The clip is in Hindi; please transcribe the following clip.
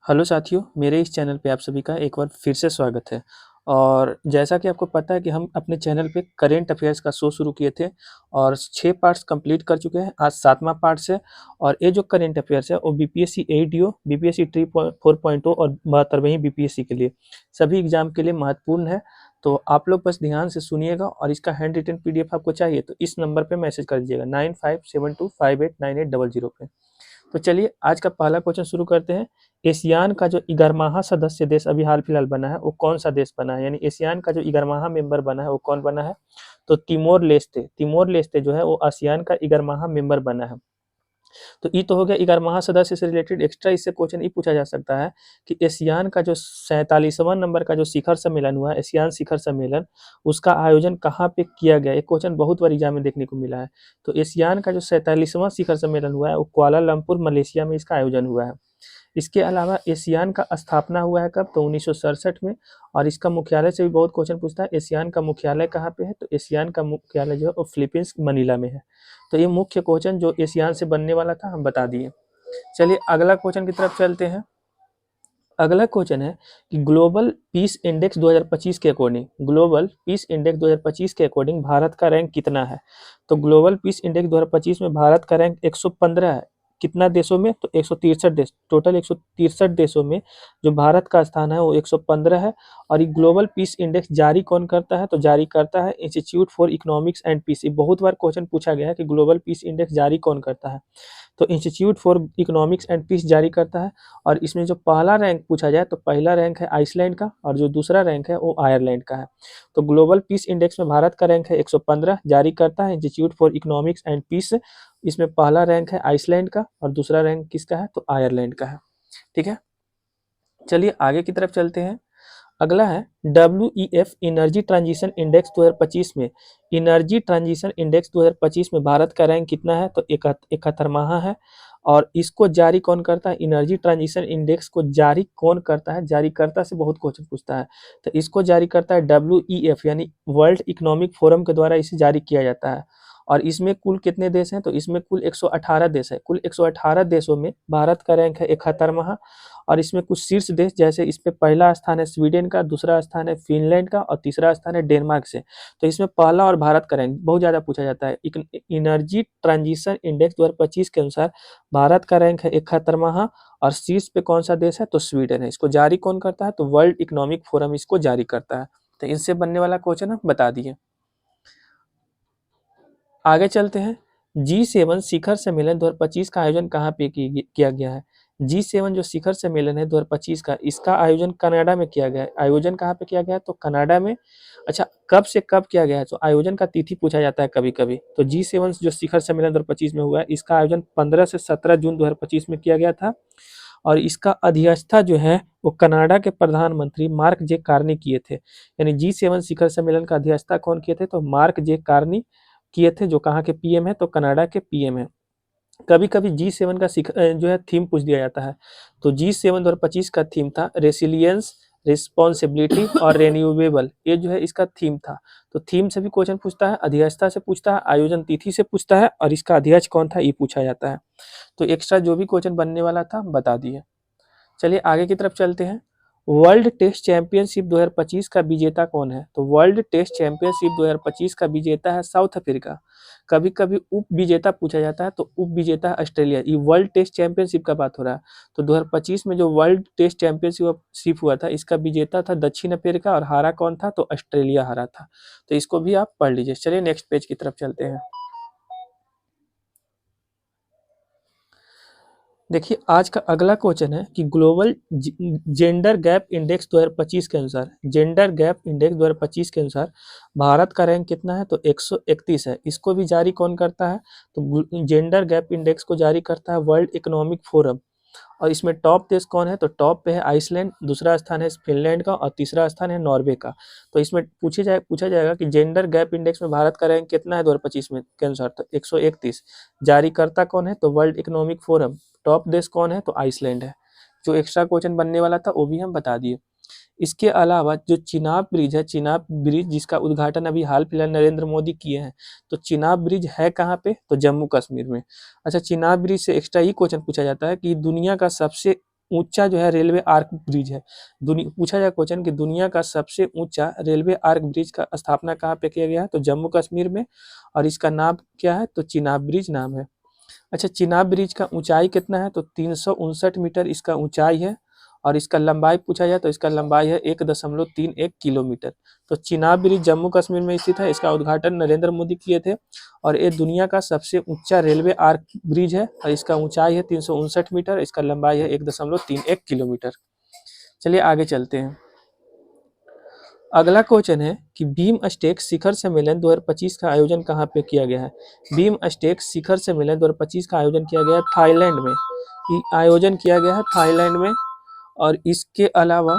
हेलो साथियों, मेरे इस चैनल पे आप सभी का एक बार फिर से स्वागत है। और जैसा कि आपको पता है कि हम अपने चैनल पे करेंट अफेयर्स का शो शुरू किए थे और 6 पार्ट्स कंप्लीट कर चुके हैं। आज 7वां पार्ट्स है और ये जो करेंट अफेयर्स है वो बीपीएससी एडीओ, बीपीएससी 4.0 और 72वीं बीपीएससी के लिए सभी एग्जाम के लिए महत्वपूर्ण है। तो आप लोग बस ध्यान से सुनिएगा और इसका हैंड रिटन पीडीएफ आपको चाहिए तो इस नंबर पे मैसेज कर दीजिएगा 9572589800 पे। तो चलिए आज का पहला क्वेश्चन शुरू करते हैं। एशियान का जो 11वां सदस्य देश अभी हाल फिलहाल बना है वो कौन सा देश बना है, यानी एशियान का जो 11वां मेंबर बना है वो कौन बना है? तो तिमोर लेस्ते। तिमोर लेस्ते जो है वो आसियान का 11वां मेंबर बना है। तो ये तो हो गया 11वां सदस्य से रिलेटेड। एक्स्ट्रा इससे क्वेश्चन ये पूछा जा सकता है कि एशियान का जो 47वां नंबर का जो शिखर सम्मेलन हुआ, एशियान शिखर सम्मेलन, उसका आयोजन कहाँ पे किया गया? एक क्वेश्चन बहुत बार एग्जाम में देखने को मिला है। तो एशियान का जो 47वां शिखर सम्मेलन हुआ है वो कुआलालंपुर मलेशिया में इसका आयोजन हुआ है। इसके अलावा एशियान का स्थापना हुआ है कब? तो 1967 में। और इसका मुख्यालय से भी बहुत क्वेश्चन पूछता है, एशियान का मुख्यालय कहाँ पे है? तो एशियान का मुख्यालय जो है वो फिलीपींस मनीला में है। तो ये मुख्य क्वेश्चन जो एशियान से बनने वाला था हम बता दिए। चलिए अगला क्वेश्चन की तरफ चलते हैं। अगला क्वेश्चन है कि ग्लोबल पीस इंडेक्स 2025 के अकॉर्डिंग, ग्लोबल पीस इंडेक्स 2025 के अकॉर्डिंग भारत का रैंक कितना है? तो ग्लोबल पीस इंडेक्स 2025 में भारत का रैंक 115 है। कितना देशों में? तो 163 देश, टोटल 163 देशों में जो भारत का स्थान है वो 115 है। और ये ग्लोबल पीस इंडेक्स जारी कौन करता है? तो जारी करता है institute for economics and peace. बहुत बार क्वेश्चन पूछा गया है कि ग्लोबल पीस इंडेक्स जारी कौन करता है? तो institute for economics and peace जारी करता है। और इसमें जो पहला रैंक पूछा जाए तो पहला रैंक है आइसलैंड का और जो दूसरा रैंक है वो आयरलैंड का है। तो ग्लोबल पीस इंडेक्स में भारत का रैंक है 115, जारी करता है institute for economics and peace. इसमें पहला रैंक है आइसलैंड का और दूसरा रैंक किसका है? तो आयरलैंड का है। ठीक है, चलिए आगे की तरफ चलते हैं। अगला है WEF एनर्जी ट्रांजिशन इंडेक्स 2025 में, एनर्जी ट्रांजिशन इंडेक्स 2025 में भारत का रैंक कितना है? तो 71वां है। और इसको जारी कौन करता है? एनर्जी ट्रांजिशन इंडेक्स को जारी कौन करता है? जारीकर्ता से बहुत क्वेश्चन पूछता है। तो इसको जारी करता है WEF यानी वर्ल्ड इकोनॉमिक फोरम के द्वारा इसे जारी किया जाता है। और इसमें कुल कितने देश हैं? तो इसमें कुल 118 देश है। कुल 118 देशों में भारत का रैंक है 71वां। और इसमें कुछ शीर्ष देश, जैसे इस पे पहला स्थान है स्वीडन का, दूसरा स्थान है फिनलैंड का और तीसरा स्थान है डेनमार्क से। तो इसमें पहला और भारत का रैंक बहुत ज़्यादा पूछा जाता है। एनर्जी ट्रांजिशन इंडेक्स 2025 के अनुसार भारत का रैंक है 71वां और शीर्ष पे कौन सा देश है? तो स्वीडन है। इसको जारी कौन करता है? तो वर्ल्ड इकोनॉमिक फोरम इसको जारी करता है। तो इनसे बनने वाला क्वेश्चन हम बता दिए। आगे चलते हैं। G7 शिखर सम्मेलन 2025 का आयोजन कहाँ पे किया गया है? G7 जो शिखर सम्मेलन है 2025 का, इसका आयोजन कनाडा में किया गया है। आयोजन कहाँ पे किया गया है? तो कनाडा में। अच्छा, कब से कब किया गया है? तो आयोजन का तिथि पूछा जाता है कभी कभी। तो G7 जो शिखर सम्मेलन 2025 में हुआ है, इसका आयोजन 15 से 17 जून 2025 में किया गया था। और इसका अध्यक्षता जो है वो कनाडा के प्रधानमंत्री मार्क जे कार्नी किए थे। यानी G7 शिखर सम्मेलन का अध्यक्षता कौन किए थे? तो मार्क जे कार्नी किए थे, जो कहाँ के पीएम है? तो कनाडा के पीएम है। कभी कभी G7 का जो है थीम पूछ दिया जाता है। तो G7 2025 का थीम था रेसिलियंस, रिस्पॉन्सिबिलिटी और रेन्यूएबल। ये जो है इसका थीम था। तो थीम से भी क्वेश्चन पूछता है, अध्यक्षता से पूछता है, आयोजन तिथि से पूछता है और इसका अध्यक्ष कौन था ये पूछा जाता है। तो एक्स्ट्रा जो भी क्वेश्चन बनने वाला था बता दिए। चलिए आगे की तरफ चलते हैं। वर्ल्ड टेस्ट चैंपियनशिप 2025 का विजेता कौन है? तो वर्ल्ड टेस्ट चैंपियनशिप 2025 का विजेता है साउथ अफ्रीका। कभी कभी उप विजेता पूछा जाता है, तो उप विजेता है ऑस्ट्रेलिया। ये वर्ल्ड टेस्ट चैंपियनशिप का बात हो रहा है। तो 2025 में जो वर्ल्ड टेस्ट चैंपियनशिप हुआ था, इसका विजेता था दक्षिण अफ्रीका और हारा कौन था? तो ऑस्ट्रेलिया हारा था। तो इसको भी आप पढ़ लीजिए। चलिए नेक्स्ट पेज की तरफ चलते हैं। देखिए आज का अगला क्वेश्चन है कि ग्लोबल जेंडर गैप इंडेक्स 2025 के अनुसार, जेंडर गैप इंडेक्स 2025 के अनुसार भारत का रैंक कितना है? तो 131 है। इसको भी जारी कौन करता है? तो जेंडर गैप इंडेक्स को जारी करता है वर्ल्ड इकोनॉमिक फोरम। और इसमें टॉप देश कौन है? तो टॉप पे है आइसलैंड, दूसरा स्थान है फिनलैंड का और तीसरा स्थान है नॉर्वे का। तो इसमें पूछा जाएगा कि जेंडर गैप इंडेक्स में भारत का रैंक कितना है 2025 में के अनुसार? तो 131। जारीकर्ता कौन है? तो वर्ल्ड इकोनॉमिक फोरम। टॉप देश कौन है? तो आइसलैंड है। जो एक्स्ट्रा क्वेश्चन बनने वाला था वो भी हम बता दिए। इसके अलावा जो चिनाब ब्रिज है, चिनाब ब्रिज जिसका उद्घाटन अभी हाल फिलहाल नरेंद्र मोदी किए हैं, तो चिनाब ब्रिज है कहाँ पे? तो जम्मू कश्मीर में। अच्छा, चिनाब ब्रिज से एक्स्ट्रा ही क्वेश्चन पूछा जाता है कि दुनिया का सबसे ऊंचा जो है रेलवे आर्क ब्रिज है। पूछा जाए क्वेश्चन कि दुनिया का सबसे ऊंचा रेलवे आर्क ब्रिज का स्थापना कहाँ पे किया गया है, तो जम्मू कश्मीर में, और इसका नाम क्या है, तो चिनाब ब्रिज नाम है। अच्छा, चिनाब ब्रिज का ऊंचाई कितना है, तो 359 मीटर इसका ऊंचाई है, और इसका लंबाई पूछा जाए तो इसका लंबाई है 1.31 किलोमीटर। तो चिनाब ब्रिज जम्मू कश्मीर में स्थित है, इसका उद्घाटन नरेंद्र मोदी किए थे, और ये दुनिया का सबसे ऊंचा रेलवे आर्क ब्रिज है, और इसका ऊंचाई है 359 मीटर, इसका लंबाई है 1.31 किलोमीटर। चलिए आगे चलते हैं। अगला क्वेश्चन है कि बीम स्टेक शिखर सम्मेलन 2025 का आयोजन कहाँ पे किया गया है। बीम स्टेक शिखर सम्मेलन 2025 का आयोजन किया गया है थाईलैंड में। आयोजन किया गया है थाईलैंड में, और इसके अलावा